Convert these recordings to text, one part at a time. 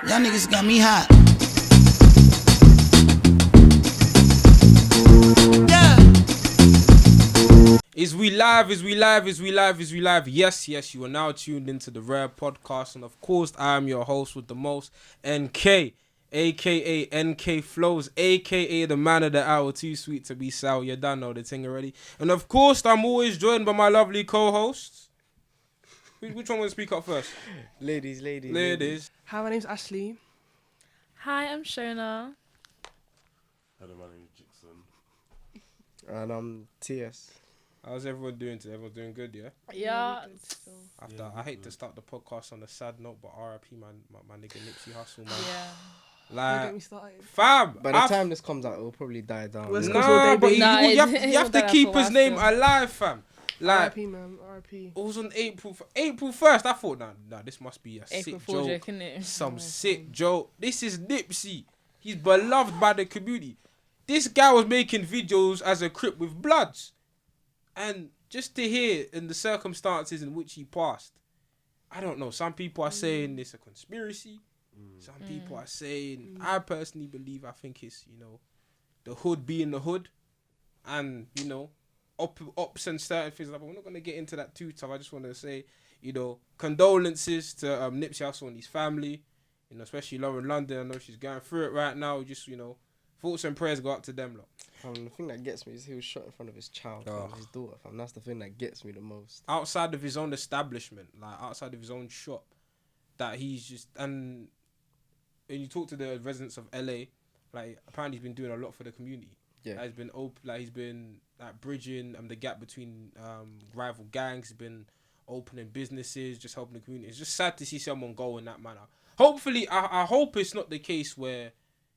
Y'all niggas got me hot. Yeah. Is we live? Is we live? Is we live? Is we live? Yes, yes, you are now tuned into the Rare Podcast. And of course, I am your host with the most, NK, aka NK Flows, aka the man of the hour, too sweet to be sour. You done know the thing already. And of course, I'm always joined by my lovely co-hosts. Which one will speak up first? Ladies. Hi, my name's Ashley. Hi, I'm Shona. Hello, my name is Jackson. And I'm TS. How's everyone doing today? Everyone doing good, yeah? Yeah. I hate to start the podcast on a sad note, but RIP, man, my nigga Nipsey Hussle, man. Yeah. Don't Like, get me started. fam, By the time this comes out, it'll probably die down. Well, it's Yeah. 'cause all nah, day but being- you have to keep his name alive, fam. Like, RIP, man. RIP. it was on April 1st. I thought, nah, this must be a April sick Fool's joke. joke, innit? Some sick joke. This is Nipsey. He's beloved by the community. This guy was making videos as a Crip with Bloods. And just to hear in the circumstances in which he passed, I don't know. Some people are saying it's a conspiracy. Some people are saying, I personally believe, I think it's, the hood being the hood. And, ups and certain things. Like, we're not going to get into that too tough. I just want to say, condolences to Nipsey Hussle and his family. Especially Lauren London. I know she's going through it right now. Just, thoughts and prayers go up to them, lot. The thing that gets me is he was shot in front of his child, his daughter. Fam. That's the thing that gets me the most. Outside of his own establishment, like outside of his own shop, that he's just, and when you talk to the residents of LA, like apparently he's been doing a lot for the community. Yeah. Like, he's been bridging the gap between rival gangs. He's been opening businesses, just helping the community. It's just sad to see someone go in that manner. Hopefully, I hope it's not the case where,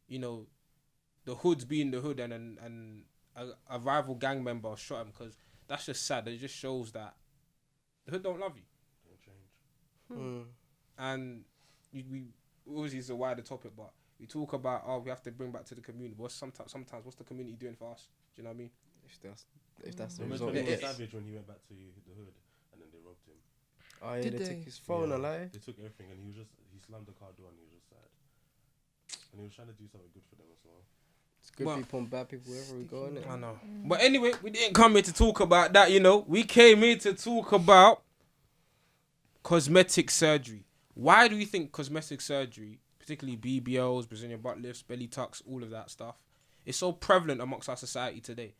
the hood's being the hood and a rival gang member shot him, because that's just sad. It just shows that the hood don't love you. Don't change. And we obviously it's a wider topic, but we talk about we have to bring back to the community. But sometimes what's the community doing for us? Do you know what I mean? If that's the Remember result. when he was Yeah. savage when he went back to the hood and then they robbed him. Oh yeah, Did they they? took his phone alive. They took everything and he slammed the car door and he was just sad. And he was trying to do something good for them as well. It's good Well, people and bad people wherever we go, innit? I know. But anyway, we didn't come here to talk about that, We came here to talk about cosmetic surgery. Why do you think cosmetic surgery, particularly BBLs, Brazilian butt lifts, belly tucks, all of that stuff, is so prevalent amongst our society today?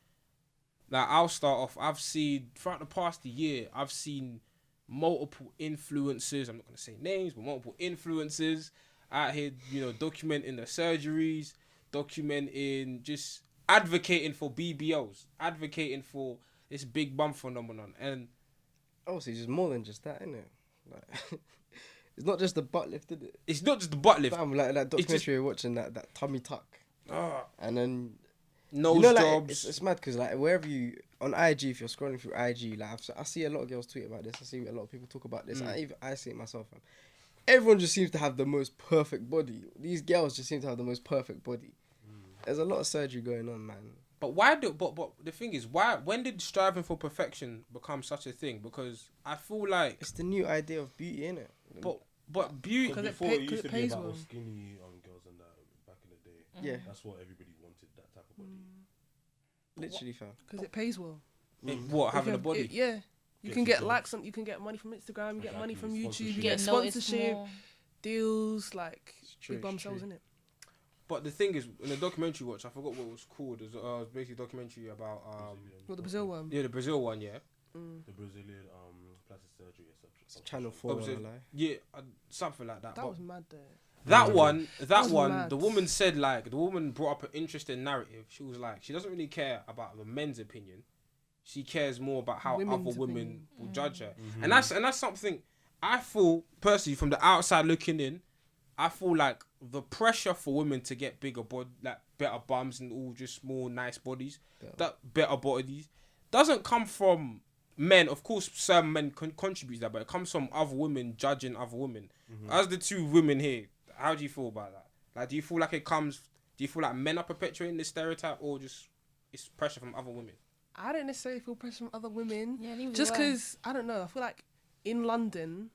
Like, I'll start off. I've seen, throughout the past year, I've seen multiple influencers, I'm not going to say names, but multiple influencers out here, documenting the surgeries, documenting, just advocating for BBLs, advocating for this big bum phenomenon. And Obviously, it's just more than just that, innit? Like, it's not just the butt lift, is it? it's not just the butt lift. Fam, like that It's just- documentary we're watching, that tummy tuck. And then Nose like, jobs. it's mad because like wherever you on IG, if you're scrolling through IG, like I see a lot of girls tweet about this. I see a lot of people talk about this. I see it myself. Fam. Everyone just seems to have the most perfect body. These girls just seem to have the most perfect body. There's a lot of surgery going on, man. But but the thing is, when did striving for perfection become such a thing? Because I feel like, It's the new idea of beauty, innit? but beauty. Because it Before pay- it used 'cause to it be pays about all well. skinny girls and that back in the day. Yeah, That's what everybody wanted, that type of body. literally, fam. Because it pays well. What, having a If you body? have- yeah. You Gets can you get jobs. likes on. You can get money from Instagram. You get money from Exactly, YouTube. You sponsorship. get noticed sponsorship more. deals. Like true, big bum it's sales, true. innit? But the thing is, in the documentary watch, I forgot what it was called. It was basically a documentary about What the Brazil one? the Brazil one, yeah. The Brazilian plastic surgery, etc. It's Channel 4, Obviously, wanna lie. yeah, something like that. That But was mad there. that one, was the mad. woman said, like, the woman brought up an interesting narrative. She was like, she doesn't really care about the men's opinion. She cares more about how Women's other women opinion. will judge her, and that's something I feel personally from the outside looking in. I feel like the pressure for women to get bigger like better bums and all just more nice bodies, that better bodies, doesn't come from men. Of course, some men contribute to that, but it comes from other women judging other women. As the two women here, how do you feel about that? Like, do you feel like men are perpetuating this stereotype, or just it's pressure from other women? I don't necessarily feel pressure from other women. Yeah, neither Just do I. because, I don't know, I feel like in London,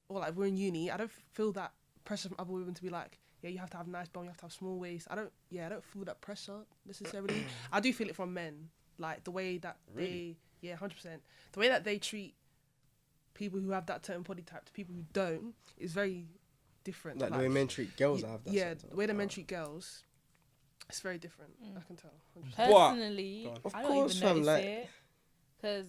or like we're in uni, I don't feel that pressure from other women to be like, yeah, you have to have nice bum, you have to have small waist. I don't feel that pressure necessarily. I do feel it from men, like the way that they, 100%, the way that they treat people who have that certain body type to people who don't is very different. Like the way men treat girls that have that. Yeah, certain the way the type. men treat girls, it's very different. I can tell. 100%. Personally, Of I don't course, even fam, notice like- it because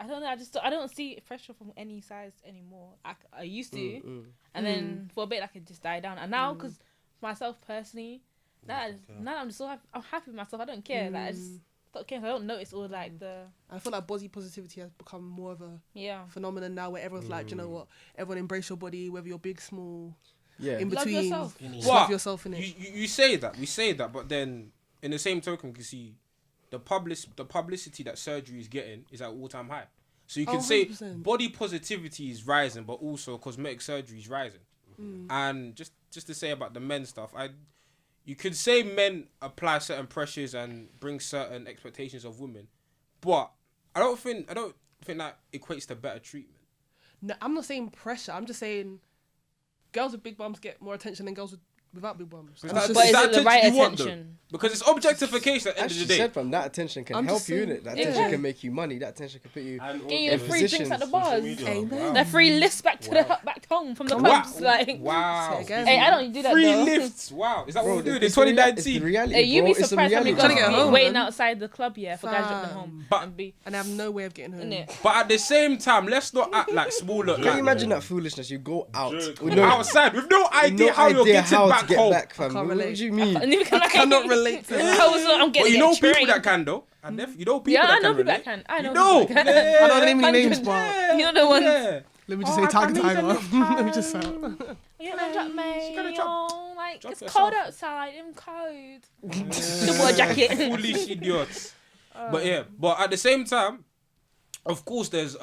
I don't know. I don't see pressure from any size anymore. I used to, and then for a bit I could just die down. And now, because myself personally, now I'm just so happy. I'm happy with myself. I don't care. Like I just don't care. I don't notice all like the I feel like body positivity has become more of a yeah. phenomenon now, where everyone's like, "Do you know what? Everyone embrace your body, whether you're big, small, Yeah. in Love between. yourself. Just What? love yourself in it." You say that, we say that, but then in the same token, you can see the publicity that surgery is getting is at all-time high. So you can say 100%. body positivity is rising, but also cosmetic surgery is rising. And just to say about the men stuff, you could say men apply certain pressures and bring certain expectations of women, but I don't think that equates to better treatment. No, I'm not saying pressure. I'm just saying girls with big bums get more attention than girls without big bums. Is And that- it's But is is that it the attention right you want, though? attention? Because it's objectification at the end As of she the day. said, from that attention can I'm help just you in saying- it. That Yeah. attention can make you money. That attention can put you. And Get you also free drinks at the positions. bars. social media. Amen. The free lifts back to back home from the Wow. clubs. Like, Wow. Say again. hey, I don't do that Free though. lifts. Wow. Is that Bro, what we're doing in it's the it's the 2019? reality, Hey, you bro. be It's a surprised how many reality. Gotta girls get be home, waiting man. outside the club, for guys to drop them Fam. home. But- and be and I have no way of getting home. in it. But at the same time, let's not act like smaller. Can you Like, imagine that foolishness? You go out Jerk. with no outside with no idea how you're getting how back to get home. back, fam. can't What relate. do you mean? And even I cannot relate to that. I'm getting But you know trained. people that can though. And you know people Yeah, that I know can people that relate. can. I know You know. people that can. Yeah. I don't name any names, 100. but You know the ones. Yeah. let me just Oh, say I Tiger need Tiger. to lift Let me just say. You know, drop me. gotta drop- Like, drop it's yourself. cold outside. I'm cold. Double a jacket. Foolish idiots. But yeah, but at the same time, of course, there's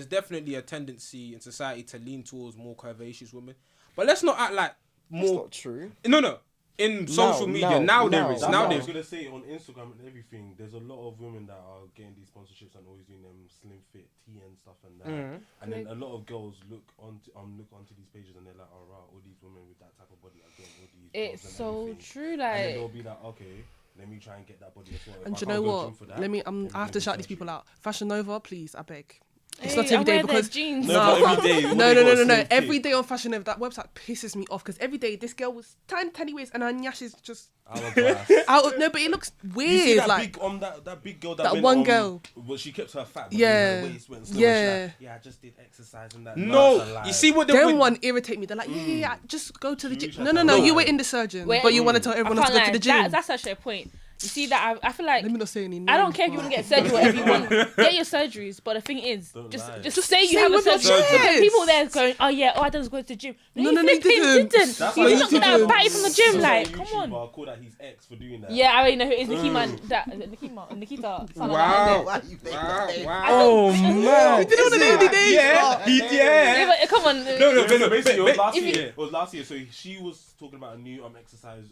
definitely a tendency in society to lean towards more curvaceous women. But let's not act like That's more. not true. No. In social media, now, now there now. is. That's Now what I there's. was gonna say on Instagram and everything. There's a lot of women that are getting these sponsorships and always doing them slim fit tea and stuff and that. And then a lot of girls look onto these pages and they're like, oh wow, all these women with that type of body are getting all these. It's jobs and so everything. true. And then Like, they'll be like, okay, let me try and get that body as well. If And I do you can't know go what? gym for that, Let me. then I have to shout these people out. Fashion Nova, please. I beg. It's hey, not every I day wear their because jeans. No, No, but every day. what no, they got no. slim Every fit. day on Fashion Nova, that website pisses me off because every day this girl was tiny waist and her nyash is just Hourglass. out. No, but it looks You see weird. that Like big that big girl that went, one girl. Well, she kept her fat. But Yeah. her waist went slow. Yeah. Yeah, I just did exercise and that. No, that's a lie. you see what them the one irritate me. They're like, yeah, just go to the You gym. should No, have you that. were in the surgeon, Wait, but you want to tell I everyone else to can't go to lie. the gym. That's actually a point. You see that I feel like Let me not say any names. I don't care if you want to get surgery, whatever you want. Get your surgeries, but the thing is, Don't just lie. just say you Say have a with your surgery. Because chest. people there going, oh yeah, all I did was go to the gym. No, you no, you flipping didn't. That's You why not you gonna didn't. batty from the gym, There's like, a come YouTuber on. called that his ex for doing that. Yeah, I already know who it is. Nikita, that is it Nikita. something like Wow. Why you make Wow. that name? Wow. Oh man! You didn't want to name any names. Yeah. that. Yeah. Yeah, but come on. No, So basically, it was last if you- year. It was last year. So she was talking about a new exercise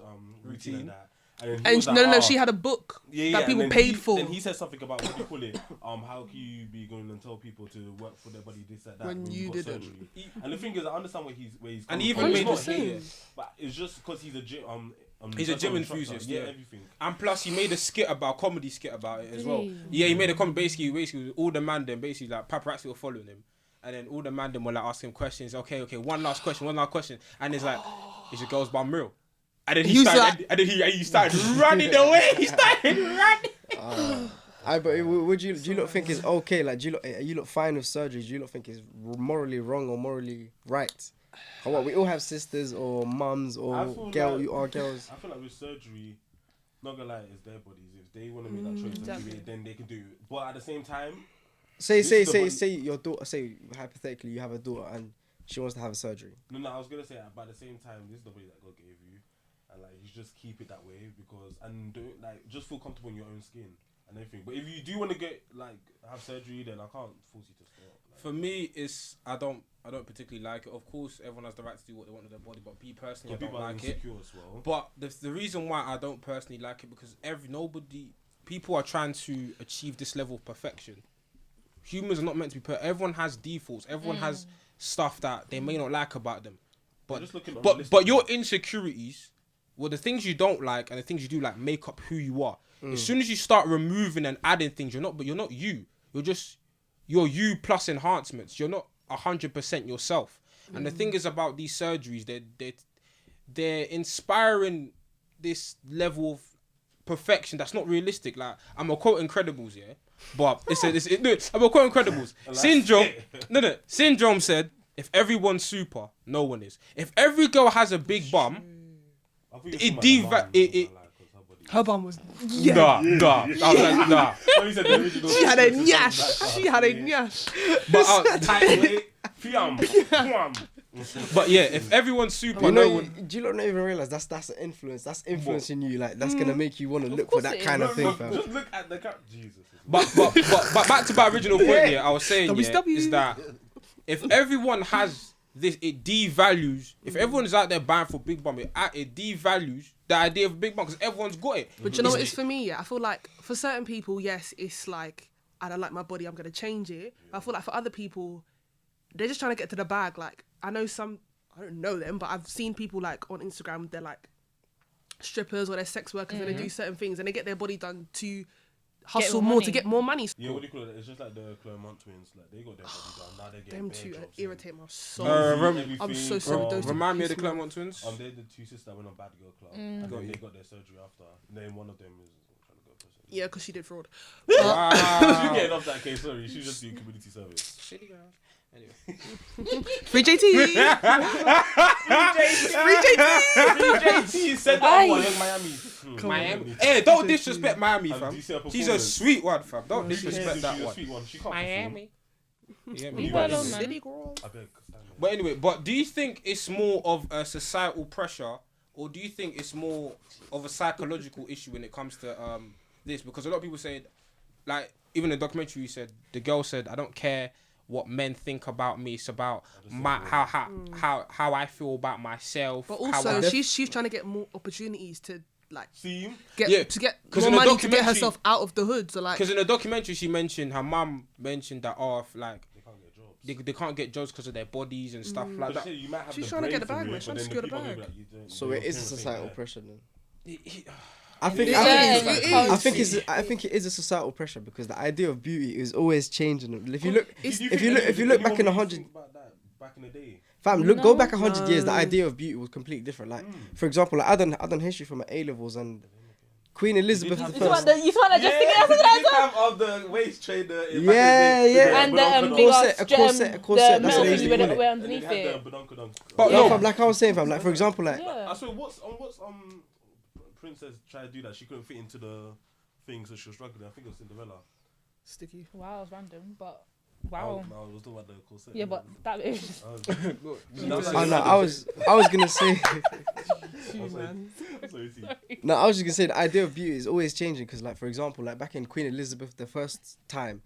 routine and that. And then he And was like, no, "Oh." she had a book that and people then paid he, for. Then he said something about what do you call it? How can you be going and tell people to work for their body this that When you got didn't. surgery? And the thing is, I understand where he's And coming he even from. made It's the not scene. hate, but it's just because he's a gym. He's a personal gym instructor. enthusiast, Yeah, yeah. everything. And plus, he made a comedy skit about it as well. Really? Yeah, he made a comedy. Basically, all the man them basically like paparazzi were following him, and then all the man them were like asking him questions. Okay, one last question, and it's like, is your girl's bum real? And then He was he started running away. He started running. But would you do you not think it's okay? Like, are you not fine with surgery? Do you not think it's morally wrong or morally right? Or what? We all have sisters or mums I or feel girl. like- You are girls. I feel like with surgery, not gonna lie, it's their bodies. If they want to make that choice and do Exactly. it, then they can do it. But at the same time, Say This is the body- your daughter. Say hypothetically you have a daughter and she wants to have a surgery. no, I was gonna say, but at the same time, this is the body that God gave you, and like you just keep it that way and don't like just feel comfortable in your own skin and everything. But if you do want to get have surgery, then I can't force you to stop. Like, For me, it's I don't particularly like it. Of course, everyone has the right to do what they want with their body, but me personally, I some don't people are like it. insecure as well. But the reason why I don't personally like it because people are trying to achieve this level of perfection. Humans are not meant to be perfect. Everyone has defaults. Everyone has stuff that they may not like about them. But just looking but your insecurities, well, the things you don't like and the things you do like make up who you are. As soon as you start removing and adding things, you're not you. You're you plus enhancements. You're not 100% yourself. And the thing is about these surgeries, they're inspiring this level of perfection that's not realistic. Like, I'm a quote Incredibles, yeah, but I'm a quote Incredibles. Syndrome said, if everyone's super, no one is. If every girl has a big bum, Her bum was Nah. I was like, nah. She had a nyash. But yeah, if everyone's super, You no know, one. do you not even realize that's an influence? That's influencing you. Like that's gonna make you want to look for that kind of thing, fam. Just look at the cap. Jesus. But back to my original point here, I was saying is that if everyone has this, it devalues. If everyone's out there buying for big bum, it devalues the idea of big bum because everyone's got it. But you know what it's for me? Yeah, I feel like for certain people, yes, it's like I don't like my body, I'm gonna change it. I feel like for other people, they're just trying to get to the bag. Like I know some, I don't know them, but I've seen people like on Instagram, they're like strippers or they're sex workers and they do certain things and they get their body done to hustle more to get more money. Yeah, what do you call it? It's just like the Claremont twins. Like they got their body done. Now they're getting Them bare two jobs irritate my soul. I'm so sorry. Those two Remind me of the piss me off. Claremont twins. They're the two sisters that went on Bad Girl Club. And then they got their surgery after. And then one of them is trying to go to surgery. Yeah, because she did fraud. She's getting off that case, sorry. She's just doing community service. Shitty girl. Anyway. Free JT. JT said that one in Miami. Miami. Hey, don't disrespect Miami, And fam. do you see her She's a performance? sweet one, fam. Don't She's disrespect that a one. sweet one. She can't Miami. You get me? Leave her alone, man. City girl. perform. I beg. Stand there. But anyway, do you think it's more of a societal pressure, or do you think it's more of a psychological issue when it comes to this? Because a lot of people say, like, even the documentary you said, the girl said, I don't care what men think about me. It's about how I feel about myself. But how also, I- she's trying to get more opportunities to like See? get 'Cause more in the money to get documentary- herself out of the hood. So like, Because in the documentary, she mentioned her mum mentioned that if like They can't get jobs. they can't get jobs because of their bodies and stuff like But that. you might have She's the trying to get brain the bag, for man. it, She's trying but to then secure the people are bag. gonna be like, you don't- So your it is a parents think societal that. pressure then. Yeah, I think it is a societal pressure because the idea of beauty is always changing. If you look back in 100, about that back in the day. fam, go back 100 years. The idea of beauty was completely different. Like, for example, like, I done history from my A levels and Queen Elizabeth You the You first. want to just think that's what I thought? Of the waist trainer. Yeah. And the big corset, ass a corset, the that's metal what they thing used you to wear call it. wear underneath it. But No, no, fam, like I was saying, fam, like for example, like Yeah. I swear, what's Princess tried to do that? She couldn't fit into the thing, so she was struggling. I think it was Cinderella. sticky. Wow, it's random, but No, wow. I was talking about the corset. Yeah, but that is just oh no, I was gonna say no, I was just gonna say the idea of beauty is always changing because, like, for example, like back in Queen Elizabeth the first time,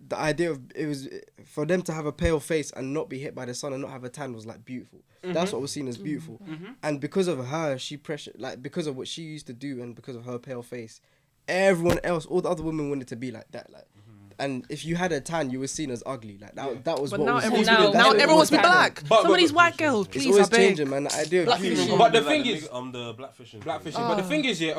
the idea of it was for them to have a pale face and not be hit by the sun and not have a tan was like beautiful. That's what was seen as beautiful, and because of her, because of what she used to do and because of her pale face, everyone else, all the other women wanted to be like that, like. And if you had a tan, you were seen as ugly. Like that was But what now was. everyone's Now- that's now what it everyone wants was to be back then. black. Some of these white girls, It's please, always I beg. changing, man. The idea of Blackfishing. beauty. But the thing is, the blackfishing. But the thing is, you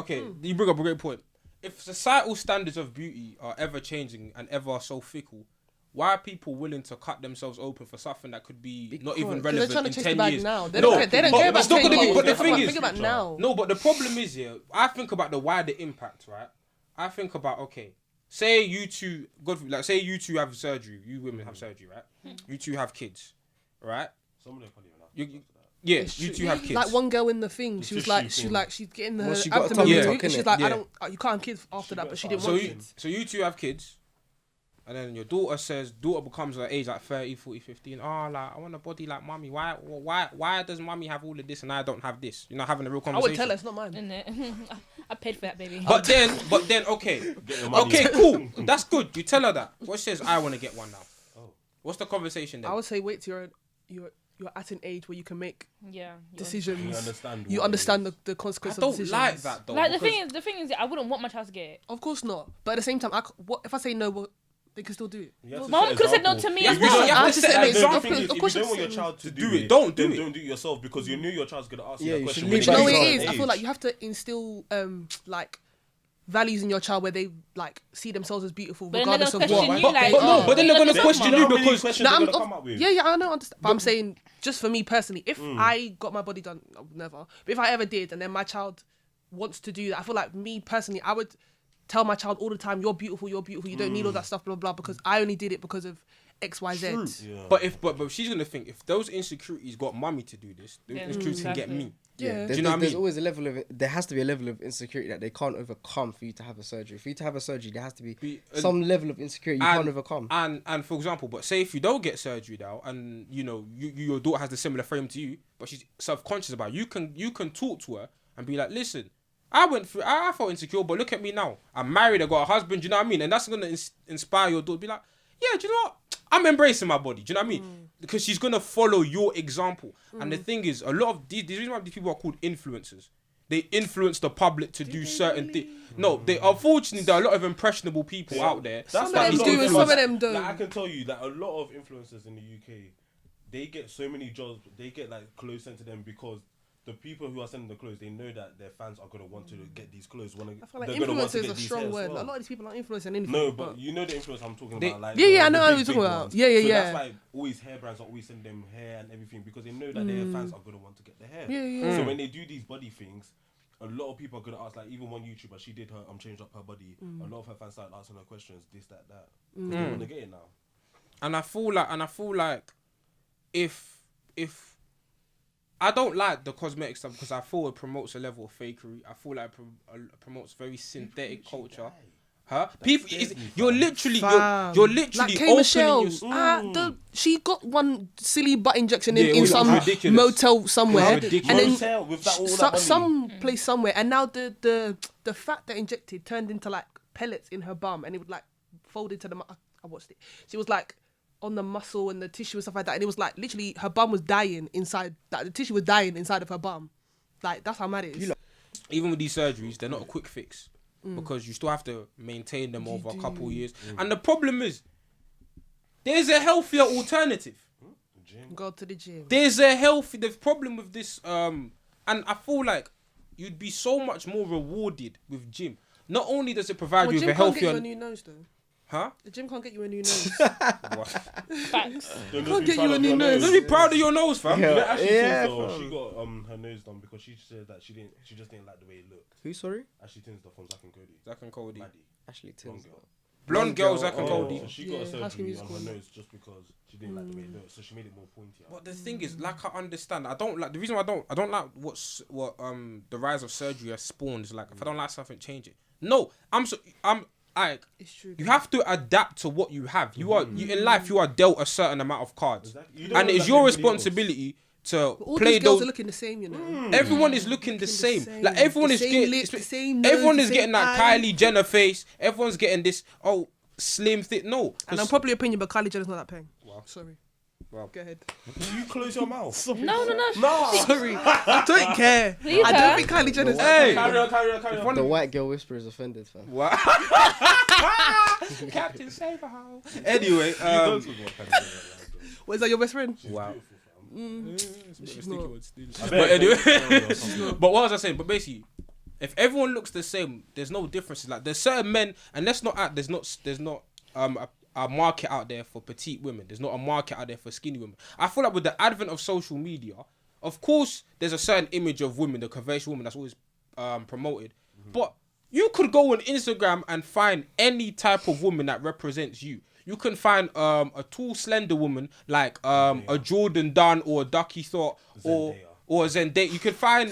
bring up a great point. If societal standards of beauty are ever changing and ever so fickle, why are people willing to cut themselves open for something that could be not even Because they're trying relevant to in chase 10 the bag years? now. They No, don't care but about it's not 10 gonna be- years. but the Think thing about- is- think about now. No, but the problem is, I think about the wider impact, right? I think about, okay, say you two, say you two have surgery, you women have surgery, right? You two have kids, right? Some of them can't even have. Yeah, you two have kids. Like one girl in the thing, she was like, tissue she's getting her Well, she got a abdomen tummy removed. tuck, She's innit? like, Yeah. I don't, you can't have kids after that, but she didn't So want you, kids. so you two have kids, and then your daughter becomes her age like 30, 40, 15. Oh, like, I want a body like mommy. Why does mommy have all of this and I don't have this? You're not having a real I conversation. would tell her it's not mine. innit? I paid for that, baby. But then, okay, cool. That's good. You tell her that. What says I want to get one now? Oh. What's the conversation then? I would say wait till you're at an age where you can make Yeah. decisions. You understand. You what understand it is. the I consequences of don't decisions. like that though. Like the because- thing is, I wouldn't want my child to get it. Of course not. But at the same time, what if I say no? they can still do it. You have to My mum set could have said no example. to me Yeah, as you well. don't- You have to to set set an an example. example. If Of you course don't you want your should. child to Do do it. it, Don't do then it. don't do it yourself because you knew your child's gonna ask Yeah, you that you question. should when lead they by You know reach what it a is? certain I feel age. like you have to instill like values in your child where they like see themselves as beautiful But then they're regardless gonna of what. question you, like, But no, oh, but then they're you gonna look question at you How many because questions No, they're I'm, gonna come up with? yeah, I know, understand. But I'm saying, just for me personally, if I got my body done, I would never. But if I ever did, and then my child wants to do that, I feel like me personally, I would tell my child all the time, "You're beautiful, you're beautiful. You don't need all that stuff, blah blah." Because I only did it because of X, Y, Z. True. Yeah. But she's gonna think if those insecurities got mummy to do this, those Yeah, insecurities can get exactly. me. Yeah. Do you know what I There's mean? always a level of there has to be a level of insecurity that they can't overcome for you to have a surgery. For you to have a surgery, there has to be some level of insecurity you can't overcome. And for example, but say if you don't get surgery now, and you know your daughter has a similar frame to you, but she's self-conscious about it, you can talk to her and be like, listen, I felt insecure, but look at me now. I'm married, I got a husband. Do you know what I mean? And that's gonna inspire your daughter to be like, yeah, do you know what? I'm embracing my body. Do you know what I mean? Because she's gonna follow your example. And the thing is, a lot of the reason why these people are called influencers. They influence the public to do certain things. No, unfortunately there are a lot of impressionable people out there. That's Some why of them a lot do and influencers- some of them don't. Like, I can tell you that a lot of influencers in the UK, they get so many jobs. They get like clothes sent to them because the people who are sending the clothes, they know that their fans are gonna want to get these clothes. I feel like They're gonna want to influencer is get a these strong hair as word. well. A lot of these people aren't influencing anything. No, but you know the influence I'm talking about, like Yeah, yeah, I the know what big, you're talking big about. ones. Yeah, yeah, so yeah. That's why always hair brands are always sending them hair and everything because they know that their fans are gonna want to get the hair. Yeah, yeah. So when they do these body things, a lot of people are gonna ask. Like even one YouTuber, she did her changed up her body. A lot of her fans started asking her questions, this, that, that. 'Cause they want to get it now. And I feel like if I don't like the cosmetic stuff because I feel it promotes a level of fakery. I feel like it promotes very synthetic culture. Huh? People, you're literally Fam. like K. opening Michelle, your. she got one silly butt injection Yeah, it in was some ridiculous. motel somewhere, ridiculous. and then Motel with that, all that money. some place somewhere, and now the fat that injected turned into like pellets in her bum, and it would like fold into the. I watched it. She was like on the muscle and the tissue and stuff like that, and it was like literally her bum was dying inside. Like the tissue was dying inside of her bum. Like that's how mad it is. Even with these surgeries, they're not a quick fix because you still have to maintain them over a couple of years. And the problem is, there's a healthier alternative. Go to the gym. The problem with this, and I feel like you'd be so much more rewarded with gym. Not only does it provide Well, you with gym a can't get you healthier, a new nose though. huh? The gym can't get you a new nose. Facts. Can't get you a new nose. Just be proud of your nose, fam. Yeah. You know, Ashley Yeah, Tinsdale, fam. she got her nose done because she said that she just didn't like the way it looked. Who, sorry? Ashley Tinsdale from Zack and Cody. Zack and Cody. Maddie. Ashley Blonde Tinsdale. girl. Blonde girl, Zack and oh. Cody. So she Yeah, got a High School surgery on Musical. her nose just because she didn't like the way it looked. So she made it more pointy. But the thing is, like I understand, I don't like the reason why I don't like what the rise of surgery has spawned is like if I don't like something, change it. No, I'm like It's true. you have to adapt to what you have. You in life you are dealt a certain amount of cards, Exactly. You don't and know it's like your everybody else. responsibility to All play these girls those. are looking the same, you know. Everyone is looking the same. Like everyone The is same getting. lips, the same nose, Everyone the is same getting that eye. Kylie Jenner face. Everyone's getting this slim thick. No, And I'm probably opinion, but Kylie Jenner's not that paying. Wow. Sorry. Wow. Go ahead. You close your mouth. No. Sorry. I don't care. Leave I her. don't think Kylie Jenner's Hey. Carry on. The white girl whisperer is offended, fam. What? Captain Saberhow. Anyway, Don't talk about Kylie Jenner. What, is that your best friend? wow. She's not. But anyway, but what was I saying? But basically, if everyone looks the same, there's no differences. Like there's certain men, and let's not act. There's not a market out there for petite women. There's not a market out there for skinny women. I feel like with the advent of social media, of course, there's a certain image of women, the conventional woman that's always promoted. But you could go on Instagram and find any type of woman that represents you. You can find a tall, slender woman like a Jordan Dunn or a Ducky Thought or a Zendaya. You can find.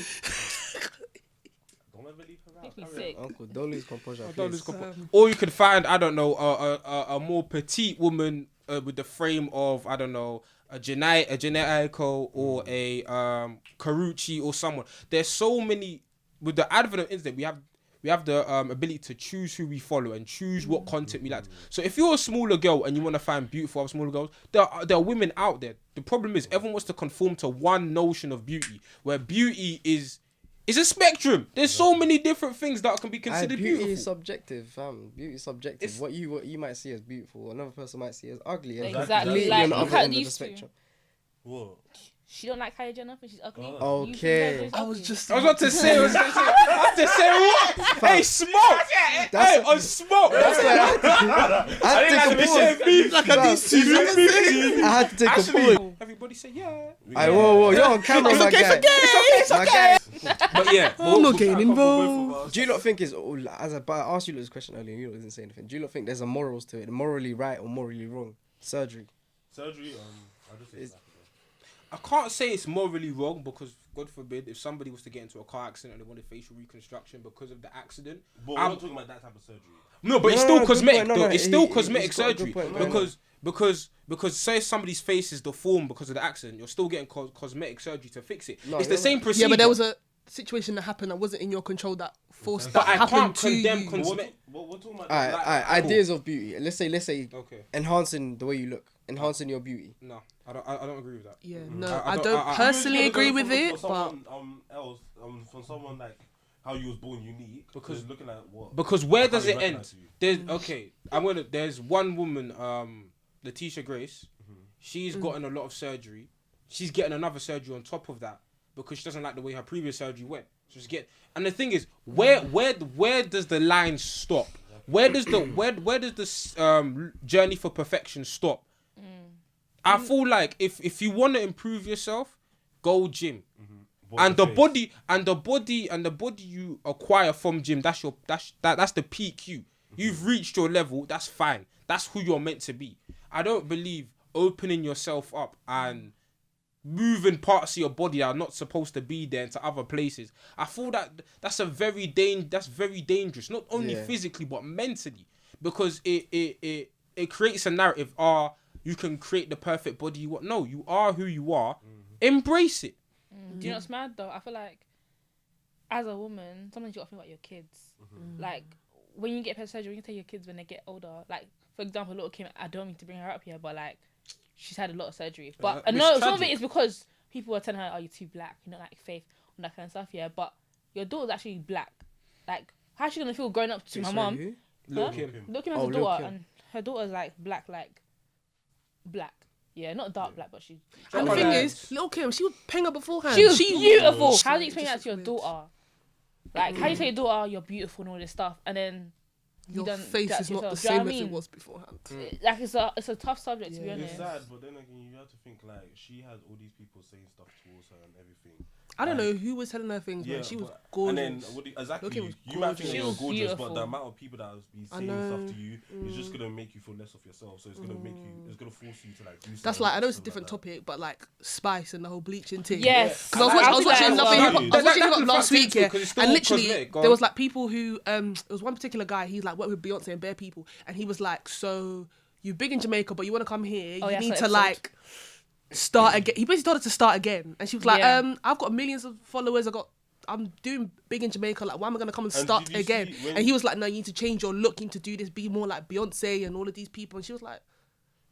Don't ever leave her out. Makes me Carry on. sick. Uncle, don't lose composure, please. Or you could find, I don't know, a more petite woman with the frame of, I don't know, a Janae Aiko or a Karuchi or someone. There's so many. With the advent of internet, we have the ability to choose who we follow and choose what content we like. So if you're a smaller girl and you want to find beautiful other smaller girls, there are women out there. The problem is everyone wants to conform to one notion of beauty, where beauty is It's a spectrum. There's so many different things that can be considered Beauty beautiful. is subjective, fam. Beauty is subjective. What you might see as beautiful, another person might see as ugly. And Exactly. completely Like, on the look other at end of the these two. spectrum. What? She don't like Kylie Jenner and she's ugly. Oh. You think Okay. Kylie Jenner's I was ugly? just. I was about to say. I was about to say what? Hey, smoke. Hey, on smoke. That's why I had to take a pause. Look at these two. I had to take a pause. Everybody say yeah. Whoa, you're on camera, my guy. It's okay. But yeah, I'm not getting involved. Do you not think but I asked you this question earlier and you didn't say anything. Do you not think there's a morals to it? Morally right or morally wrong? Surgery. Surgery, I just say it's I can't say it's morally wrong because, God forbid, if somebody was to get into a car accident and they wanted facial reconstruction because of the accident. But we're not talking about that type of surgery. No, but it's still good cosmetic. point. Though. It's still cosmetic he's got a surgery good point. because say somebody's face is deformed because of the accident, you're still getting cosmetic surgery to fix it. No, it's the you're same right. procedure. Yeah, but there was a situation that happened that wasn't in your control that forced But that I happened can't to condemn you. cosmetic. We're talking about Alright, ideas of beauty. Let's say Okay. enhancing the way you look, enhancing your beauty. No, I don't agree with that. Yeah, no, I I don't- don't I- personally agree with it, For but someone else, from someone like how you was born unique, Because- because looking at what. Because where How does you it end? recognise you. There's one woman, Leticias Grace. She's gotten a lot of surgery. She's getting another surgery on top of that because she doesn't like the way her previous surgery went. So she's and the thing is, where does the line stop? Where does the journey for perfection stop? I feel like if you want to improve yourself, go gym. And the body you acquire from gym, that's the peak you. You've reached your level, that's fine. That's who you're meant to be. I don't believe opening yourself up and moving parts of your body that are not supposed to be there into other places. I feel that's very dangerous, not only physically but mentally, because it creates a narrative. You can create the perfect body you want. No, you are who you are. Embrace it. Do you know what's mad though? I feel like as a woman, sometimes you gotta think about your kids. Like when you get plastic surgery, you can tell your kids when they get older. Like for example, little Kim, I don't mean to bring her up here, but like she's had a lot of surgery. But It's no, some of tragic. it is because people are telling her, "Oh, you're too black. You're not like Faith," and that kind of stuff. Yeah, but your daughter's actually black. Like how's she gonna feel growing up to my mum? Little Huh? Kim. Little Kim has a Lil' daughter, Kim. and her daughter's like black. Yeah, not dark black, but she's. and the Drop thing her is, Lil' Kim, she was paying her beforehand. She was beautiful. How do you explain Just that to your weird. daughter? Like, how do you tell your daughter you're beautiful and all this stuff, and then you Your don't face that is to not the yourself? Do you know same what as I it mean? was beforehand. Like, it's a tough subject to be Yeah. honest. It's sad, but then again, you have to think like she had all these people saying stuff towards her and everything. I don't know who was telling her things, man. She was gorgeous. And then exactly, Lil' Kim was you might think She you're was gorgeous, beautiful. but the amount of people that will be I saying know. stuff to you is just gonna make you feel less of yourself. So it's gonna make you, it's gonna force you to like do. That's something, like I know it's a stuff different like that. topic, but like Spice and the whole bleaching thing. Yes, Because I was watching that Love as and Hip well. Hop. I was watching Hip Hop That last can week, factor into yeah. it 'cause it's still And literally, cosmetic, go there on. was like people who there was one particular guy. He's like worked with Beyonce and bare people, and he was like, "So you big in Jamaica, but you want to come here? Oh, You yeah, need so to episode. like start again." He basically told her to start again, and she was like, Yeah. I've got millions of followers. I'm doing big in Jamaica. Like, why am I gonna come and And start did you again?" see when- And he was like, "No, you need to change your look. You need to do this. Be more like Beyonce and all of these people." And she was like,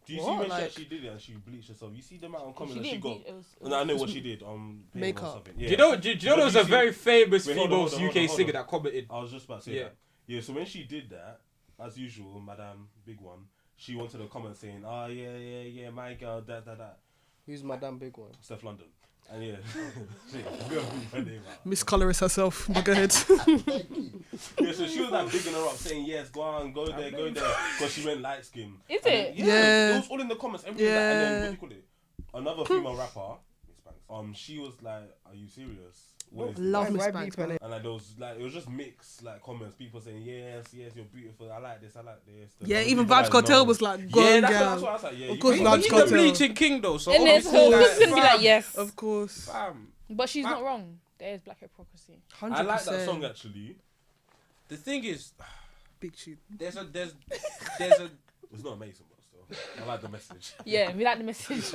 Do you What? see when Like- she actually did it and she bleached herself? You see the amount of comments that she didn't got. bleach, it was- No, I know what she did. Paint Makeup. or something. Do Yeah. you know But there was you a see- very famous Wait, hold female on, hold on, UK hold on. singer that commented. I was just about to say that. Yeah, so when she did that, as usual, Madame Big One, she wanted a comment saying, "Oh yeah, my girl, that." Who's Madame Big One? Steph London. And yeah, we don't know her name out. Miss Colorist herself. But go ahead. Yeah, so she was like bigging her up, saying, "Yes, go on, go there," because she went light skin. Is And it? then- Yeah. It was all in the comments. Everything was like, and then what do you call it? Another female rapper, Miss Banks. She was like, "Are you serious?" What is this?" Love Miss why Banks, beep her man. And like there was like it was just mixed like comments, people saying yes, you're beautiful, I like this. Yeah, Other even people Vibes like, Cartel no. was like, "Go Yeah, on, that's what girl." I was like. Yeah, Of you course, can't- Vibes He's the Cartel. bleaching king though, so And it's obviously, who's gonna be like yes, Of course. fam. but she's not wrong. There is black hypocrisy. 100%. I like that song actually. The thing is, Big tune. there's a It's not amazing, but still, I like the message. Yeah, we like the message.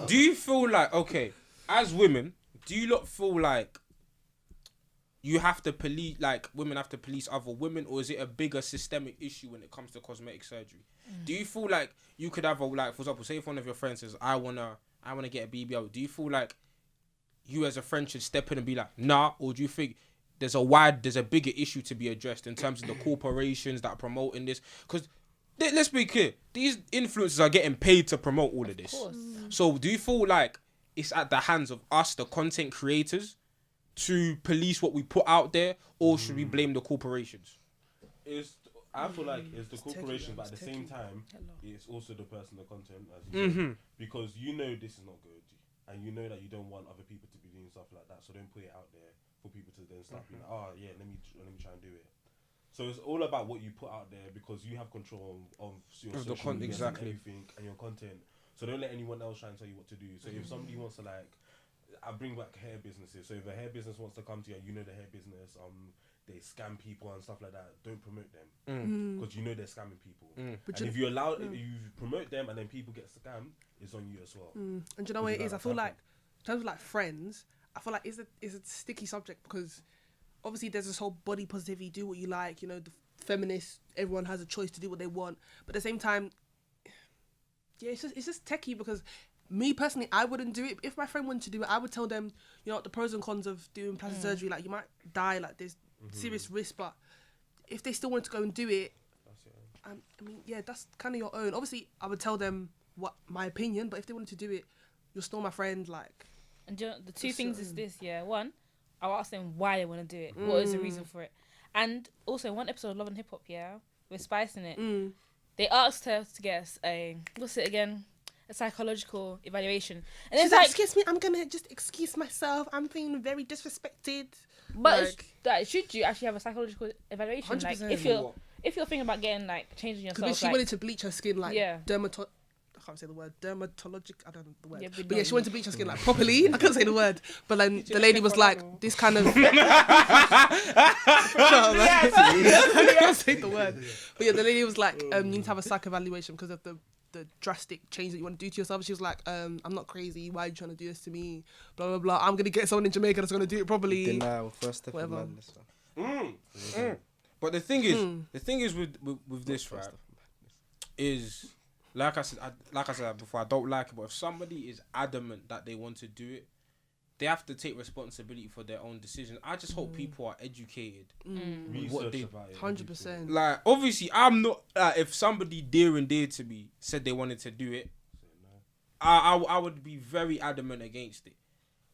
Do you feel like, okay, as women, do you not feel like you have to police, like women have to police other women, or is it a bigger systemic issue when it comes to cosmetic surgery? Do you feel like you could have a, like, for example, say if one of your friends says, I wanna get a BBL, do you feel like you as a friend should step in and be like, nah, or do you think there's a bigger issue to be addressed in terms of the corporations that are promoting this? Because let's be clear, these influencers are getting paid to promote all of this. So do you feel like it's at the hands of us, the content creators, to police what we put out there, or should we blame the corporations? I feel like it's the corporation, but at the same time, it's also the personal content, as you said, because you know this is not good, and you know that you don't want other people to be doing stuff like that, so don't put it out there for people to then start being like, oh yeah, let me try and do it. So it's all about what you put out there, because you have control of your social media and everything and your content. So don't let anyone else try and tell you what to do. So if somebody wants to I bring back hair businesses. So if a hair business wants to come to you, and you know the hair business, they scam people and stuff like that, don't promote them, because you know they're scamming people. But if you promote them and then people get scammed, it's on you as well. And do you know what it is? I feel like, in terms of like friends, I feel like it's a sticky subject, because obviously there's this whole body positivity, do what you like, you know, the feminists, everyone has a choice to do what they want. But at the same time, yeah, it's just techie, because me personally, I wouldn't do it. If my friend wanted to do it, I would tell them, you know, the pros and cons of doing plastic surgery. Like, you might die, like there's serious risk, but if they still want to go and do it, I mean, yeah, that's kind of your own. Obviously, I would tell them what my opinion, but if they wanted to do it, you're still my friend. Like, and you know, the two things is this, yeah. One, I'll ask them why they want to do it. What is the reason for it? And also, one episode of Love and Hip Hop, yeah, with Spice in it, they asked her to get us a psychological evaluation. And she's like, excuse me, I'm gonna just excuse myself. I'm feeling very disrespected. But should you actually have a psychological evaluation? 100%. Like, if you're thinking about getting changing yourself, because she wanted to bleach her skin, I can't say the word, dermatologic, I don't know the word. Yeah, but she wanted to bleach her skin properly. I can't say the word. But then the lady was like, this kind of... I can't say the word. But yeah, the lady was like, you need to have a psych evaluation because of the drastic change that you want to do to yourself. She was like, I'm not crazy. Why are you trying to do this to me? Blah, blah, blah. I'm going to get someone in Jamaica that's going to do it properly. Denial, first step of madness. But the thing is with this, right, is... Like I said before, I don't like it, but if somebody is adamant that they want to do it, they have to take responsibility for their own decisions. I just hope people are educated with what they... 100%. Like, obviously, I'm not... if somebody dear and dear to me said they wanted to do it, I would be very adamant against it.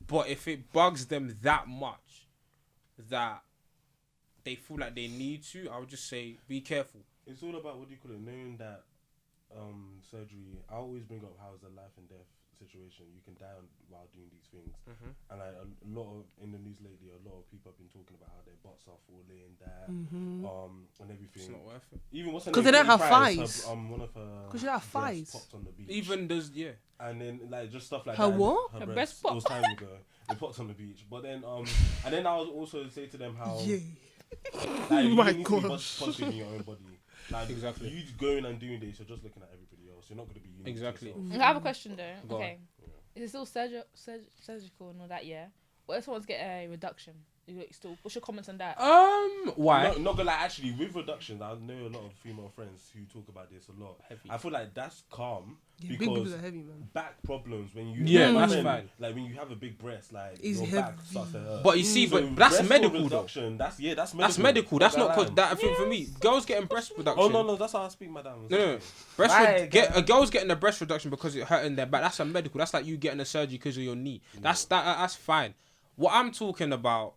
But if it bugs them that much that they feel like they need to, I would just say, be careful. It's all about, knowing that surgery. I always bring up how it's a life and death situation. You can die while doing these things, and a lot of in the news lately, a lot of people have been talking about how their butts are falling, and everything. It's not worth it. Even because they don't have thighs. One of her because you have thighs. Popped on the beach. Even does and then just stuff like her that. What? Her breast pop. It was time ago. They popped on the beach, but then and then I was also say to them how yeah. You My need to be positive in your own body. Like, exactly. You going and doing this, you're just looking at everybody else. You're not going to be unique. Exactly. I have a question though. Go Okay. Is it still surgical and all that, yeah? What if someone's get a reduction? What's your comments on that? Why? Not gonna lie, actually, with reductions, I know a lot of female friends who talk about this a lot. Heavy. I feel like that's calm Big because boobs are heavy, man. back problems when you that's fine. Like when you have a big breast, like It's your heavy. back starts to hurt. But you see, So but that's breast medical though. reduction, that's medical. That's medical. That's not gonna lie. that. For me, girls getting breast reduction. Oh no, that's how I speak, madam. No. A girl's getting a breast reduction because it hurting their back. That's a medical. That's like you getting a surgery because of your knee. That's fine. What I'm talking about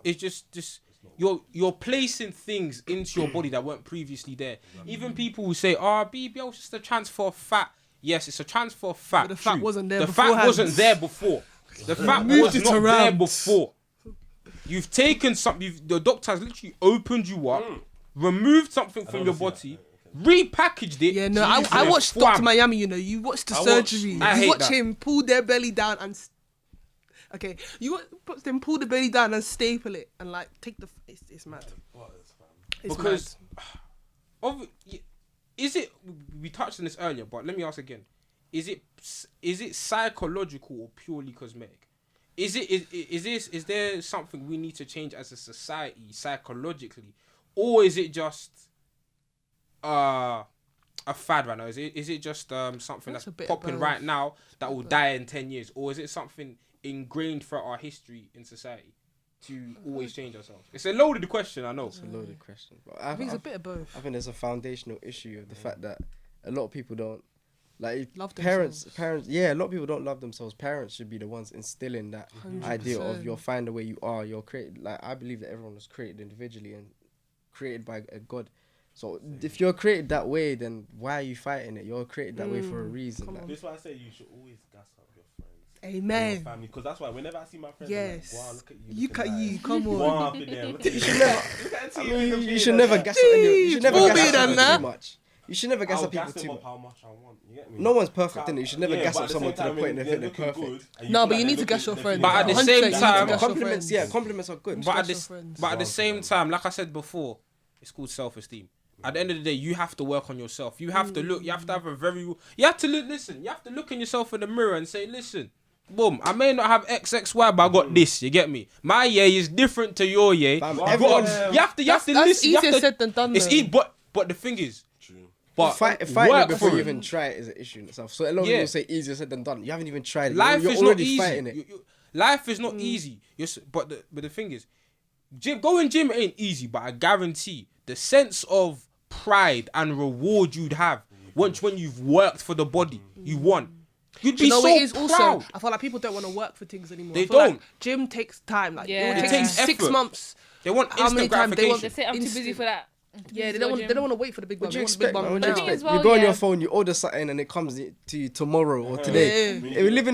is just you're placing things into your body that weren't previously there. Even people who say, BBL is just a transfer of fat. Yes, it's a transfer of fat. But the fat wasn't there The beforehand. fat wasn't there before. The fat was not there before. You've taken something. The doctor has literally opened you up, removed something from your body, repackaged it. Yeah, no, I watched Dr. Miami. You watched the surgery. You watch him pull their belly down and. Okay, you watch them pull the belly down and staple it and take the. It's mad. It's because is it? We touched on this earlier, but let me ask again: Is it psychological or purely cosmetic? Is there something we need to change as a society psychologically, or is it just a fad right now? Is it just something that's popping right now that will die in 10 years, or is it something ingrained throughout our history in society to always change ourselves? It's a loaded question, I know. It's a loaded question. But I think it's a bit of both. I think there's a foundational issue of the fact that a lot of people don't like Love parents. themselves. Parents, yeah, a lot of people don't love themselves. Parents should be the ones instilling that 100%. idea of you'll find the way you are. You're created. Like I believe that everyone was created individually and created by a God. So if you're created that way, then why are you fighting it? You're created that way for a reason. Like, This is why I say you should always gas up your friends. Amen. Your family, because that's why whenever I see my friends, Yes. I'm like, wow, look at you. You looking cut you. nice. Come Wow, on. up in there. Look at You should never. Look at I you, mean, look at you me, should like never that. gas up. You should never More gas beer up than someone that. too much. You should never gas I'll up people gas them too up much. how much I want. You get me? No one's perfect, innit? You should never gas but up at the someone same to the time, point they when think they're looking perfect. good, and you No, feel but you like need to they're gas your looking- friends. But at the 100% same you need to time- gas your Compliments, friends. yeah, compliments are good. But Gas your friends. at the Gas same them. time, like I said before, it's called self-esteem. At the end of the day, you have to work on yourself. You have to look. You have to have a very. You have to look. Listen. You have to look in yourself in the mirror and say, "Listen, boom. I may not have XXY, but I got this. You get me? My yay is different to your yay. Fam, You everyone- got- you have to. You have to That's listen. You easier have to, said than done. It's though. easy, but the thing is, True. but Fighting work it before for you it. even try it is an issue in itself. So a lot of Yeah. people say easier said than done. You haven't even tried it. Life You're is not already easy. fighting it. Life is not easy. But the thing is, going gym ain't easy. But I guarantee the sense of pride and reward you'd have once when you've worked for the body you want, you'd be You know, so it is proud. also. I feel like people don't want to work for things anymore. They I feel like don't. gym takes time. Like Yeah. it It takes takes 6 effort. months. They want How instant many times they want gratification. They say I'm too busy Instant. for that. Yeah, they don't want. They don't want to wait for the big What one. do you They want the big expect? one Man? What right do you now. as expect? well, You go on yeah. your phone, you order something, and it comes to you tomorrow or today. Yeah. Yeah, we live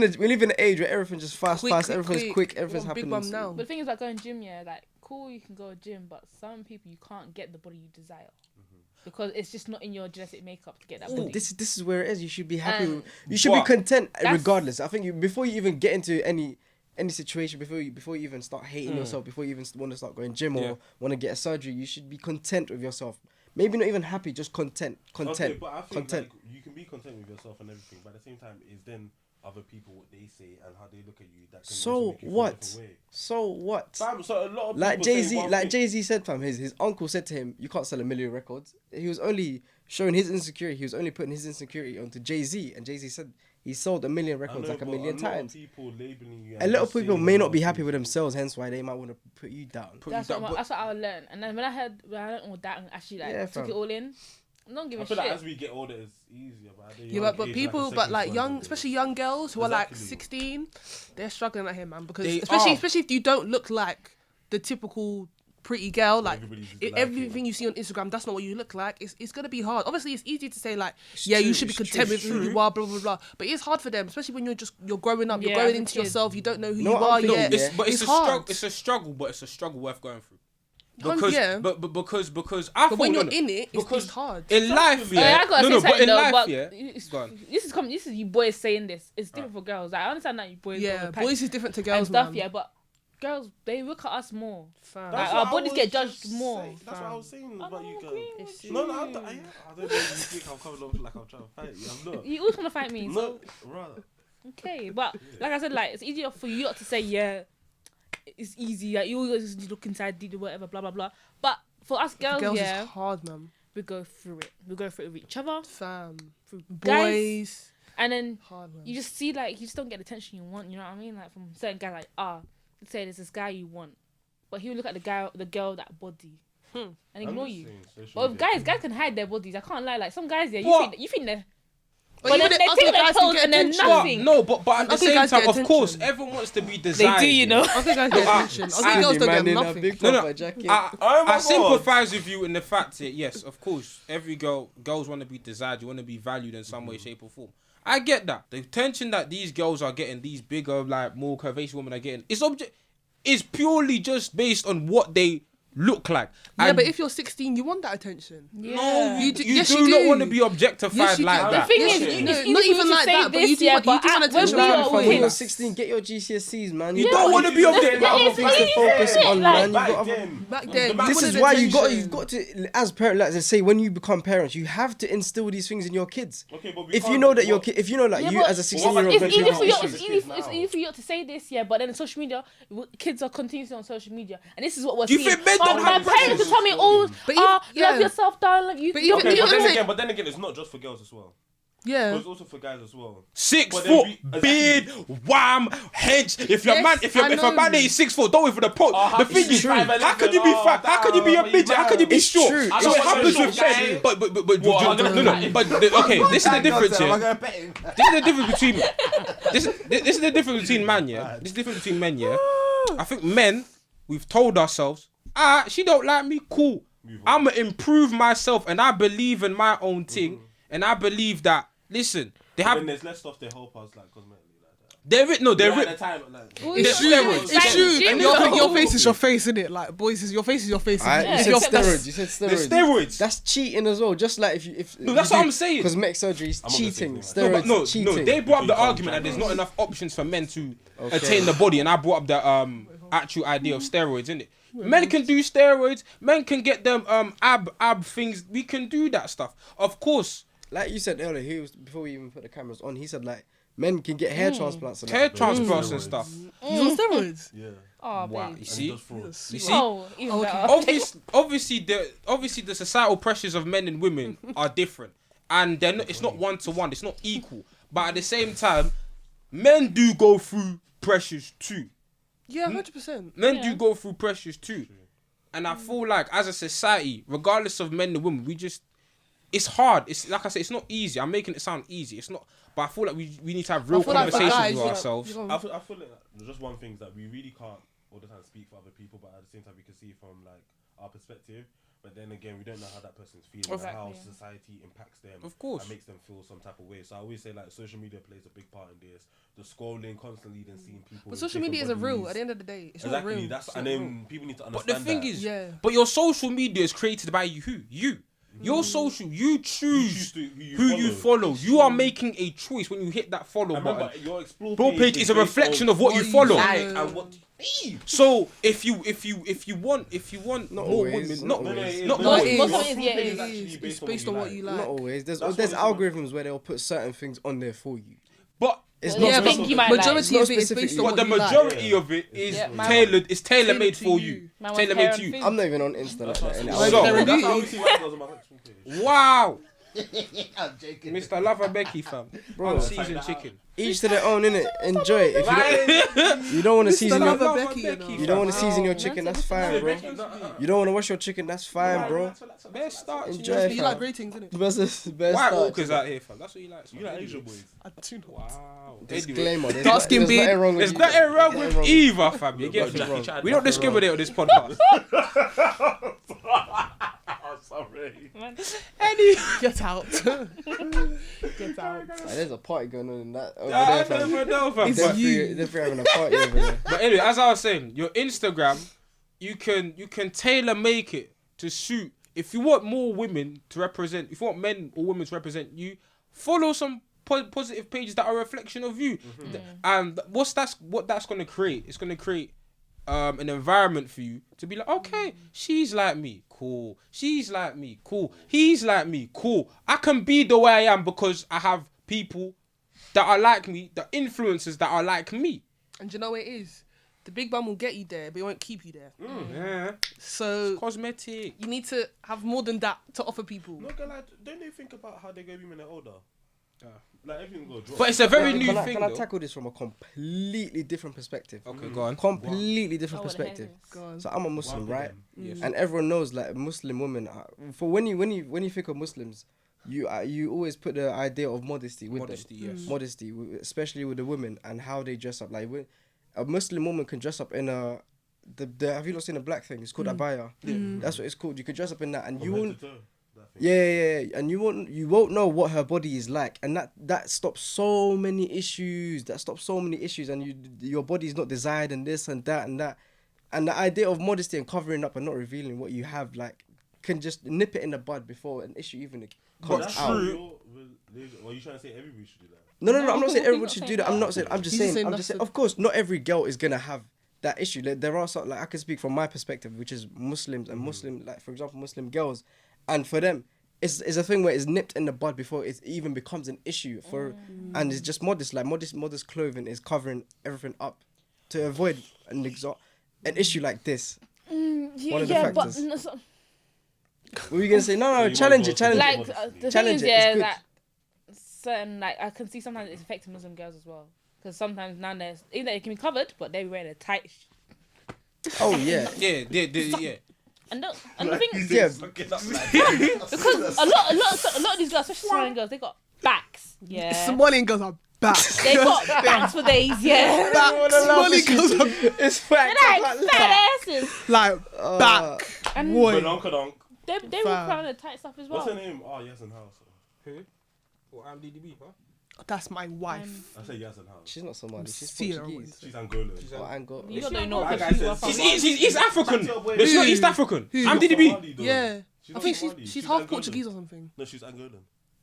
in an age where everything's just fast, everything's quick, I everything's want big happening. bum now. But the thing is about going gym, yeah, like cool, you can go to gym, but some people you can't get the body you desire because it's just not in your genetic makeup to get that body. This is where it is. You should be happy. And- You should be But content that's- regardless. I think before you even get into any situation, before you even start hating yourself, before you even want to start going gym Yeah. or want to get a surgery, you should be content with yourself. Maybe not even happy, just content. Okay, but I think content. like, you can be content with yourself and everything, but at the same time, it's then other people what they say and how they look at you that can also So make you feel a what? different way. So what? Fam, so a lot of Like people say Jay-Z, one like thing- Jay-Z said, fam, his uncle said to him, "You can't sell 1 million records." He was only showing his insecurity. He was only putting his insecurity onto Jay-Z, and Jay-Z said he sold 1 million I records know, like a but million lot of times. people labeling you A and lot of just people saying may a not lot be of happy things. with themselves, hence why they might want to put you down. That's what I learned. And then when I learned all that and actually like Yeah, took fam. it all in, I don't give I a feel shit. like as we get older, it's easier. But at the Yeah, young but age, people, a but like second young, son, especially young girls who are like Exactly. 16, they're struggling at him, man. Because They especially are. if you don't look like the typical pretty girl, like everybody's if liking. everything you see on Instagram, that's not what you look like. It's gonna be hard. Obviously, it's easy to say like, yeah, you true, should be it's content true, with who you are, blah blah blah. But it's hard for them, especially when you're growing up, you're Yeah, growing as a into kid. yourself. You don't know who No, you I'm are thinking, yet. yeah. But it's a hard. struggle. It's a struggle, but it's a struggle worth going through. Because, yeah. but because I But when thought, you're in it, because it's hard. in life, Oh, yeah, yeah, I gotta no, say but in something though, life, but yeah. it's- Go on. this is you boys saying this. It's different for girls. Like, I understand that you boys go Yeah, with packs boys is different to and girls, stuff, man. yeah, but girls they look at us more. Fam. Like, That's our what I bodies was get just judged more. saying. That's what I was saying I about don't you guys. agree with No, you. I don't know if you think I'm coming off like I'm trying to fight you. I'm not. You always want to fight me. No, rather. Okay, but like I said, like it's easier for you not to say it's easy. Like you always look inside, do whatever, blah blah blah. But for us girls, Girls yeah, is hard, man. we go through it. We go through it with each other, Fam. Guys, Boys. and then Hard, man. you just see like you just don't get the attention you want. You know what I mean? Like from certain guys, like let's say there's this guy you want, but he will look at the girl that body, and ignore you. But guys can hide their bodies. I can't lie. Like some guys, yeah, What? you think they're. But But then even they the ugly take their guys can toes get and then attention. nothing. No, but at the Ugly same guys time, get of course, attention. everyone wants to be desired. They do, you know. I think I get attention. Ugly girls don't get nothing. Big No, no, puffer jacket. Oh my I God. sympathize with you in the fact that yes, of course, every girls want to be desired. You want to be valued in some way, shape, or form. I get that. The attention that these girls are getting, these bigger, like more curvaceous women are getting, is purely just based on what they look like. Yeah, And but if you're 16, you want that attention. no, you, do- you yes, do you not do. want to be objectified Yes, you do. like The that. thing Yeah. is, No, it's not easy for even you to like say that, but this, you do yeah, want- you do want when attention. we Fam, are fam, When you're with- 16, get your GCSEs, man. You don't want to be objectified. You got other things to focus on, man. You Back got other... then, Back then, Back you This wanted is why attention. you've got to, as parents, like they say, when you become parents, you have to instill these things in your kids. Okay, but we If you can't- know that your what- kid, if you know like Yeah, you but as a it's 16-year-old, It's easy going for through you. that. It's easy for you to say this, yeah. But then on social media, kids are continuously on social media, and this is what we're Do you seeing. think men don't my have parents pressure? are telling me, "Oh, But love yeah. yourself, darling." You But don't even- Okay, you but know then what I'm again, it's not just for girls as well. Yeah. But it's also for guys as well. 6 But foot, then beard, wham, hench. If your Yes, man, if a know. man is 6 foot, don't wait for the post. The thing is, how can you be fat? How can you be a midget? How can you be It's short? true. So It's it true. happens with Guy. but What, I'm gonna no. bet him? But okay, this is the difference Am I here. gonna bet him? This is the difference between this is the difference between man, yeah. This is the difference between men, yeah. I think men, we've told ourselves, she don't like me, cool. I'ma improve myself, and I believe in my own thing, and I believe that. Listen, they have. When there's less stuff, they help us like cosmetically like that. They're At the time, like, It's steroids. It's true. Gym Your is face is your face, innit? Like, boys, your face is your face. Alright, Yeah. you said Your- steroids. You said The steroids. steroids. That's cheating as well. Just like if No, that's you what do I'm saying. Cosmetic surgery is I'm not gonna say cheating. anything No, Steroids but cheating. no, they brought up the Because argument that there's not enough options for men to Okay. attain the body, and I brought up the actual idea of steroids, innit? Men can do steroids. Men can get them ab things. We can do that stuff, of course. Like you said earlier, before we even put the cameras on, he said like men can get hair transplants. And Hair that. transplants and steroids. stuff. He's on steroids. yeah. Oh, Wow, babe. you see, And just fraud. you see. Oh, even Okay. better. Obviously, the societal pressures of men and women are different, and they're not, it's not 1-to-1. It's not equal. But at the same time, men do go through pressures too. Yeah, 100%. Men Yeah. do go through pressures too. And I feel like as a society, regardless of men and women, it's hard. It's like I said, it's not easy. I'm making it sound easy. It's not, but I feel like we need to have real I feel like for conversations guys, with you know, ourselves. you know, I feel like there's just one thing is that we really can't all the time speak for other people, but at the same time we can see from like our perspective. But then again, we don't know how that person's feeling, or how Exactly. society impacts them, Of course. and makes them feel some type of way. So I always say like social media plays a big part in this. The scrolling constantly, then seeing people. But with social different media isn't real. bodies. At the end of the day, it's Exactly. not real. That's It's and not then real. people need to But understand. the thing that. is, Yeah. but your social media is created by you. You. Your social, you choose who who you follow. You are making a choice when you hit that follow And remember, button. your explore Bro page is a based reflection on of what you what you follow. like. and what. So if you want Not more always, women, not not always. not No, more. it is. Most of it is, yeah, it It's is. actually It's based on what you like. Not always. That's There's what it's algorithms where they'll put certain things on there for you. But It's Well, not yeah, specific. think you might Majority like. It's not of it is based specifically- on but what the you like. majority of it is Yeah, man. tailored. It's tailor Tailored made to for you. you. Man was Tailor hair made to and you. feet. I'm not even on Insta like that. innit? Well, So- there it That's how we is. see white girls on my Facebook page. Wow, I'm joking. Mr. Lover Becky fam, Bro. unseasoned chicken. Each to their own, innit? Enjoy it. If you don't want to season Love your, her Becky, you know. you don't want to season your Wow. chicken, that's That's fine, bro. You don't want to wash your chicken, that's fine, bro. Best start. Enjoy Enjoy. it, You fam. like ratings, innit? Best White start. walkers out here, fam. That's what you like. You like Asian boys? I do not. Wow. Anyway, Disclaimer. There's Dark skin there's beard. nothing wrong with there's you. nothing wrong There's with nothing either, fam. You get Jackie me? Chan. We don't discriminate on this podcast. Sorry. Man. Get out. Get out. Like, there's a party going on in that over I there, fam. never know, fam. They're But- free, they're free having a party over there. But anyway, as I was saying, your Instagram, you can tailor make it to suit. If you want more women to represent, if you want men or women to represent you, follow some positive pages that are a reflection of you. And what that's gonna create? It's gonna create an environment for you to be like, okay, she's like me, cool. She's like me, cool. He's like me, cool. I can be the way I am because I have people that are like me, the influencers that are like me. And do you know what it is? The big bum will get you there, but it won't keep you there. Yeah. So Cosmetic. you need to have more than that to offer people. Not gonna lie, don't they think about how they go when they're older? Like everything go drop. But it's a very new Can I thing, though. tackle this from a completely different perspective? Okay, go on. Completely different I wanna hear perspective. this. Go on. So I'm a Muslim, right? Yes. And everyone knows like Muslim women. For when you think of Muslims, you always put the idea of modesty with Modesty, them. yes. Modesty, especially with the women and how they dress up. Like a Muslim woman can dress up in a have you not seen a black thing? It's called abaya. That's what it's called. You could dress up in that, and you won't. Yeah, and you won't know what her body is like, and that stops so many issues. And your body is not desired, and this and that and that, and the idea of modesty and covering up and not revealing what you have, like, can just nip it in the bud before an issue even comes That's out. true. Or are you trying to say everybody should do that? No, I'm not No, saying he's everyone not should saying do that. that. I'm just He's saying. saying I'm that's just saying. the- Of course, not every girl is gonna have that issue. There are some, like, I can speak from my perspective, which is Muslims and Muslim, like, for example, Muslim girls, and for them, it's a thing where it's nipped in the bud before it even becomes an issue for, and it's just modest. Like modest clothing is covering everything up to avoid an issue like this. Yeah, One of the yeah, but factors. no, so, What were you gonna say? No, you challenge might it, challenge as well it. like modesty. the thing Challenge is, it, it's yeah, good. that certain, like, I can see sometimes it's affecting Muslim girls as well. Because sometimes now there's, even though it can be covered, but they're wearing a tight. Oh yeah. Yeah. And the thing is, Yeah. because a lot of these girls, especially Somalian girls, they got backs. Yeah. Somalian girls are back. They got backs for days. Yeah. Somalian girls are It's fact. They're like fat asses. like back. And Boy. Badonk. they walk around in tight stuff as well. What's her name? Oh, Yasin House. Who? Well, I'm DDB, huh? That's my wife. I say Yasin House. She's not Somali. She's Sierra Portuguese. She's Angolan. Oh, Angola. You don't know Like what I said, she's He's East African. Back to your No, she's not boy. East African. Who? I'm She's not DDB. Somali, though. Yeah. She's I not think Somali. she's half Angolan. Portuguese or something. No, she's Angolan.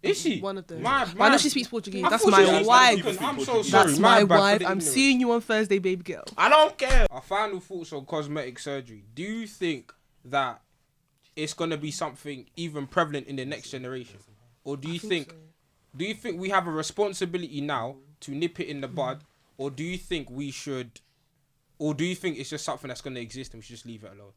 Is she? One of them. Mad, But I know mad. she speaks Portuguese. I That's thought my she was wife. African. I'm so sorry. That's my bad for the wife. I'm ignorance. seeing you on Thursday, baby girl. I don't care. Our final thoughts on cosmetic surgery. Do you think that it's gonna be something even prevalent in the next generation, or do you think we have a responsibility now to nip it in the bud, or do you think we should, or do you think it's just something that's gonna exist and we should just leave it alone?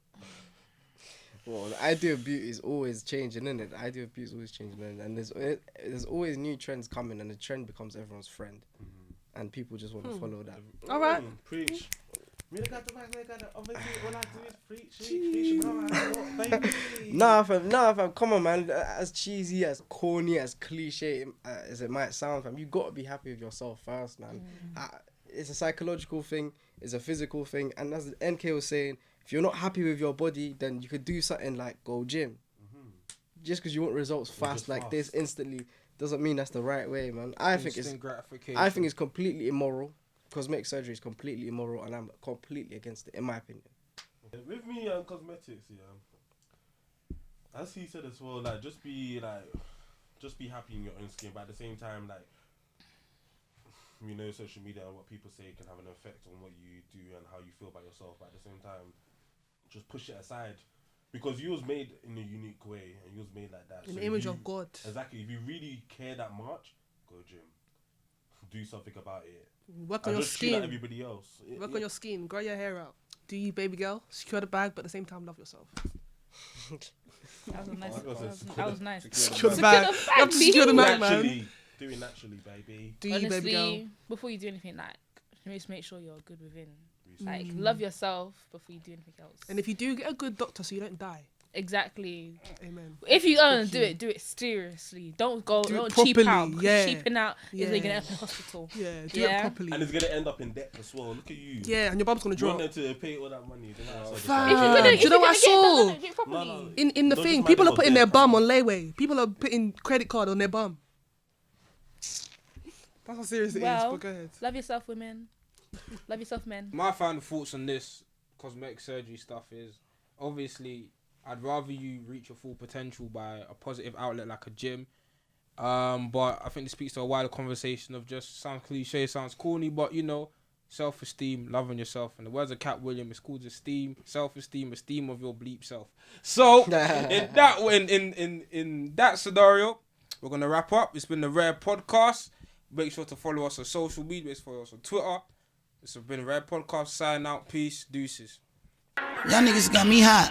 Well, the idea of beauty is always changing, isn't it? The idea of beauty is always changing, and there's always new trends coming, and the trend becomes everyone's friend, and people just want to follow that. All right. Preach. Preach. Nah, fam, come on, man. As cheesy, as corny, as cliche as it might sound, fam, you gotta be happy with yourself first, man. It's a psychological thing, it's a physical thing, and as NK was saying, if you're not happy with your body, then you could do something like go gym. Just because you want results fast like this instantly doesn't mean that's the right way, man. I think it's completely immoral. Cosmetic surgery is completely immoral, and I'm completely against it, in my opinion. With me and cosmetics, yeah. As he said as well, like just be happy in your own skin, but at the same time, like, you know, social media and what people say can have an effect on what you do and how you feel about yourself. But at the same time, just push it aside, because you was made in a unique way and you was made like that. In So the image you- of God. Exactly. If you really care that much, go gym. Do something about it. Work on And your just treat like skin. everybody else. Work on your skin. Grow your hair out. Do you, baby girl? Secure the bag, but at the same time, love yourself. That was nice. Oh, That was nice. Secure the Secure bag. the You have to secure the bag, man. Naturally. Do it naturally, baby. Do you, baby girl? Honestly, before you do anything, like, just make sure you're good within. Like, love yourself before you do anything else. And if you do, get a good doctor so you don't die. Exactly. Amen. If you gonna do it seriously. Don't Do it cheap out. properly, Because yeah. cheaping out is Yeah. where you're gonna end up in hospital. Yeah, do Yeah. it properly. And it's gonna end up in debt as well. Look at you. Yeah, and your bum's gonna You want drop. them to pay all that money. They might as well just Fam. like- Do you know what I saw? Do it properly. No. In the Don't thing, just people mind are your putting their debt. bum on layaway. People are putting credit card on their bum. That's how serious it is. Well, But go ahead. Love yourself, women. Love yourself, men. My final thoughts on this cosmetic surgery stuff is, obviously, I'd rather you reach your full potential by a positive outlet like a gym. But I think this speaks to a wider conversation of just, sounds cliche, sounds corny, but you know, self-esteem, loving yourself. And the words of Cat William, it's called esteem, self-esteem, esteem of your bleep self. So in that scenario, we're gonna wrap up. It's been the Rare Podcast. Make sure to follow us on social media. Follow us on Twitter. This has been a Rare Podcast. Sign out. Peace. Deuces. Y'all niggas got me hot.